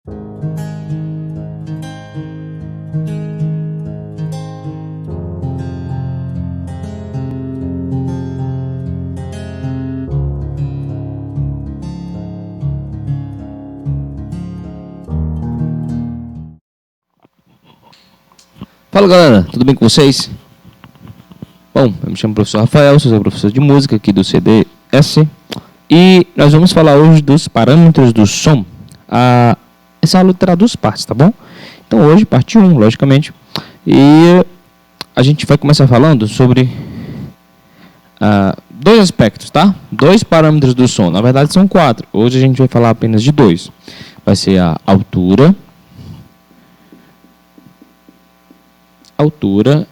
Fala galera, tudo bem com vocês? Bom, eu me chamo professor Rafael, sou professor de música aqui do CDS e nós vamos falar hoje dos parâmetros do som. Essa aula terá duas partes, tá bom? Então hoje, parte 1, logicamente, e a gente vai começar falando sobre dois aspectos, tá? Dois parâmetros do som, na verdade são 4, hoje a gente vai falar apenas de 2. Vai ser a altura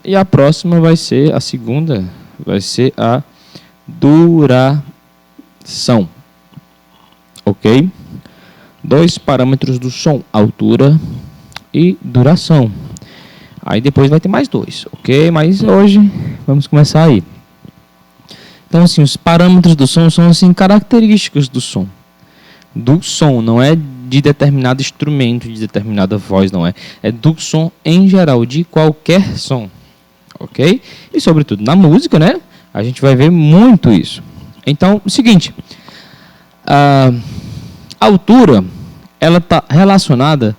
e a próxima vai ser, a segunda, vai ser a duração, ok? Dois parâmetros do som, altura e duração. Aí depois vai ter mais 2, ok? Mas hoje vamos começar aí. Então assim, os parâmetros do som são assim características do som. Não é de determinado instrumento, de determinada voz, não é. É do som em geral, de qualquer som, ok? E sobretudo na música, né? A gente vai ver muito isso. Então, o seguinte, a altura, ela está relacionada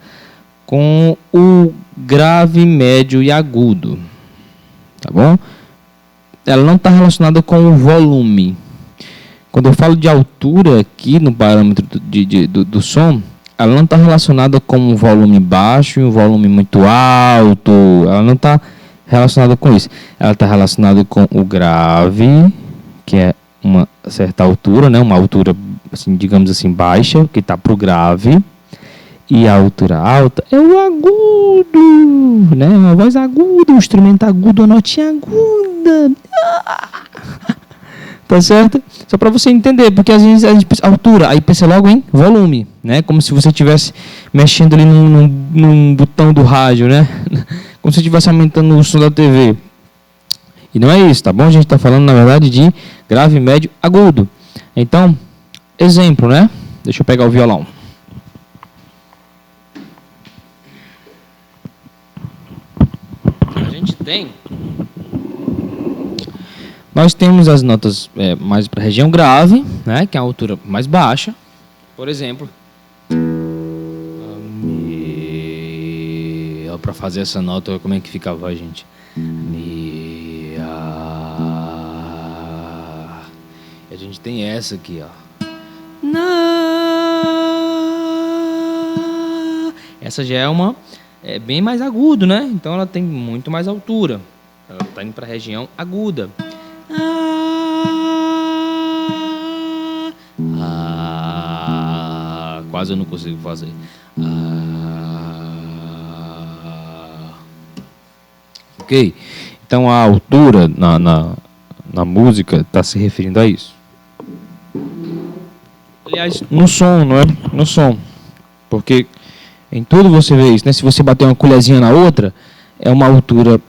com o grave, médio e agudo, tá bom? Ela não está relacionada com o volume. Quando eu falo de altura aqui no parâmetro do som, ela não está relacionada com um volume baixo e um volume muito alto. Ela não está relacionada com isso. Ela está relacionada com o grave, que é uma certa altura, né? Uma altura, assim, digamos assim, baixa, que está para o grave. E a altura alta é o agudo, né? Uma voz aguda, um instrumento agudo, uma notinha aguda. Tá certo? Só para você entender, porque às vezes a gente pensa altura, aí pensa logo em volume, né? Como se você estivesse mexendo ali num botão do rádio, né? Como se estivesse aumentando o som da TV. E não é isso, tá bom? A gente está falando, na verdade, de grave, médio, agudo. Então, exemplo, né? Deixa eu pegar o violão. A gente tem... Nós temos as notas mais para a região grave, né, que é a altura mais baixa. Por exemplo, para fazer essa nota, como é que fica a voz, gente? Mi, a. E a gente tem essa aqui, ó. Na. Essa já é bem mais agudo, né? Então ela tem muito mais altura. Ela está indo para a região aguda. Quase eu não consigo fazer. Ok? Então a altura na música está se referindo a isso. Aliás, no som, não é? No som. Porque em tudo você vê isso, né? Se você bater uma colherzinha na outra, é uma altura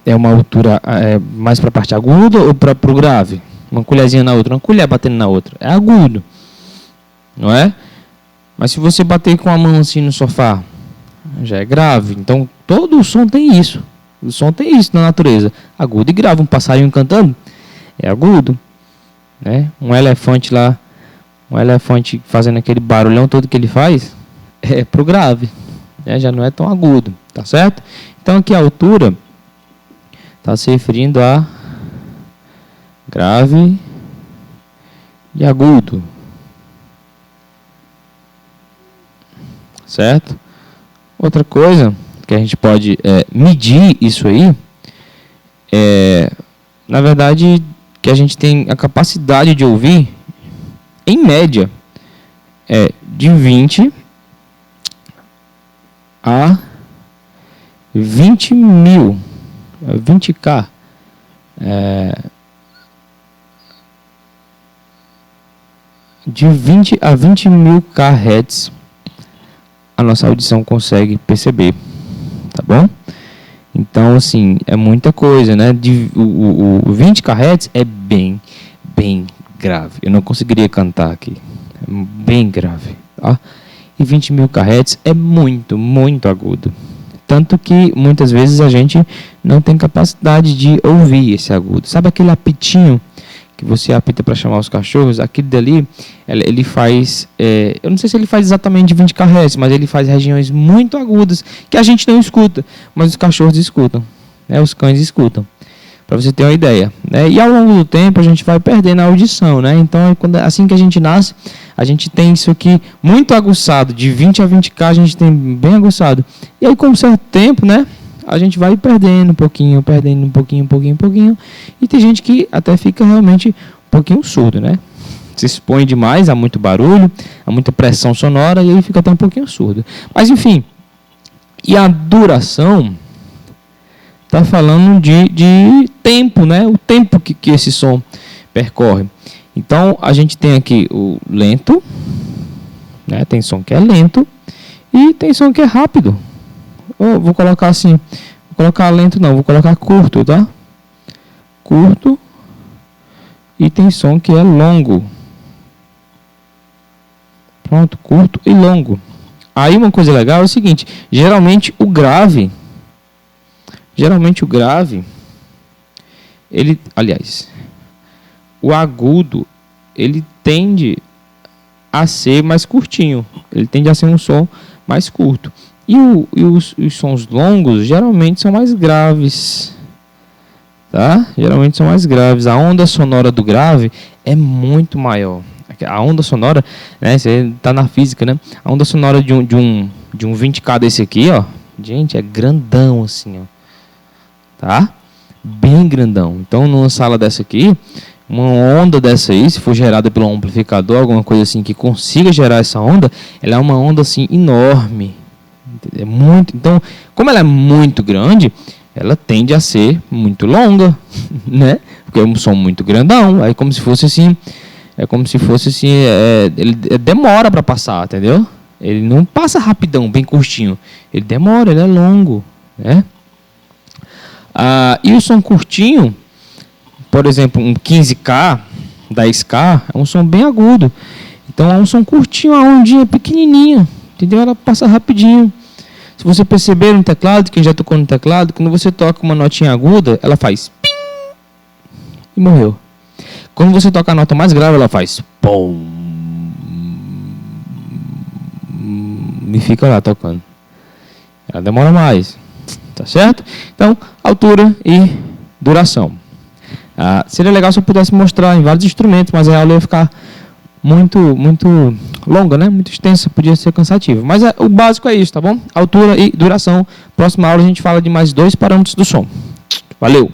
mais para a parte aguda ou para o grave? Uma colherzinha na outra, uma colher batendo na outra. É agudo, não é? Mas se você bater com a mão assim no sofá, já é grave. Então, todo o som tem isso. O som tem isso na natureza. Agudo e grave. Um passarinho cantando é agudo, né? Um elefante lá, fazendo aquele barulhão todo que ele faz, é pro grave, né? Já não é tão agudo, tá certo? Então, aqui a altura está se referindo a grave e agudo. Certo? Outra coisa que a gente pode medir isso aí na verdade, que a gente tem a capacidade de ouvir, em média, de 20 a 20 mil, 20K. De 20 a 20 mil kHz a nossa audição consegue perceber, tá bom? Então, assim, é muita coisa, né? O 20 kHz é bem grave. Eu não conseguiria cantar aqui. É bem grave, tá? e 20.000 kHz é muito, muito agudo. Tanto que muitas vezes a gente não tem capacidade de ouvir esse agudo. Sabe aquele apitinho que você apita para chamar os cachorros? Aquele dali, ele faz... eu não sei se ele faz exatamente 20 kHz, mas ele faz regiões muito agudas que a gente não escuta, mas os cachorros escutam, né? Os cães escutam. Para você ter uma ideia, né? E ao longo do tempo a gente vai perdendo a audição, né? Então, assim que a gente nasce, a gente tem isso aqui muito aguçado, de 20 a 20K a gente tem bem aguçado. E aí, com um certo tempo, né, a gente vai perdendo um pouquinho, e tem gente que até fica realmente um pouquinho surdo, né? Se expõe demais a muito barulho, a muita pressão sonora, e aí fica até um pouquinho surdo. Mas, enfim, e a duração... Está falando de tempo, né? O tempo que esse som percorre. Então, a gente tem aqui o lento, né? Tem som que é lento e tem som que é rápido. Eu vou colocar assim, vou colocar lento não, vou colocar curto, tá? Curto. E tem som que é longo. Pronto, curto e longo. Aí uma coisa legal é o seguinte, geralmente o grave, o agudo, ele tende a ser mais curtinho. Ele tende a ser um som mais curto. E os sons longos, geralmente, são mais graves. Tá? Geralmente são mais graves. A onda sonora do grave é muito maior. A onda sonora, né? Você está na física, né? A onda sonora de um 20K desse aqui, ó. Gente, é grandão assim, ó. Tá? Bem grandão. Então, numa sala dessa aqui, uma onda dessa aí, se for gerada pelo amplificador, alguma coisa assim que consiga gerar essa onda, ela é uma onda assim enorme. É muito. Então, como ela é muito grande, ela tende a ser muito longa, né? Porque é um som muito grandão. Aí, como se fosse assim, ele demora para passar, entendeu? Ele não passa rapidão, bem curtinho. Ele demora, ele é longo, né? E o som curtinho, por exemplo, um 15K, 10K, é um som bem agudo. Então é um som curtinho, uma ondinha pequenininha, entendeu? Ela passa rapidinho. Se você perceber no teclado, quem já tocou no teclado, quando você toca uma notinha aguda, ela faz pim e morreu. Quando você toca a nota mais grave, ela faz pom e fica lá tocando. Ela demora mais. Tá certo? Então, altura e duração. Seria legal se eu pudesse mostrar em vários instrumentos, mas a aula ia ficar muito longa, né? Muito extensa, podia ser cansativa. Mas o básico é isso, tá bom? Altura e duração. Próxima aula a gente fala de mais 2 parâmetros do som. Valeu!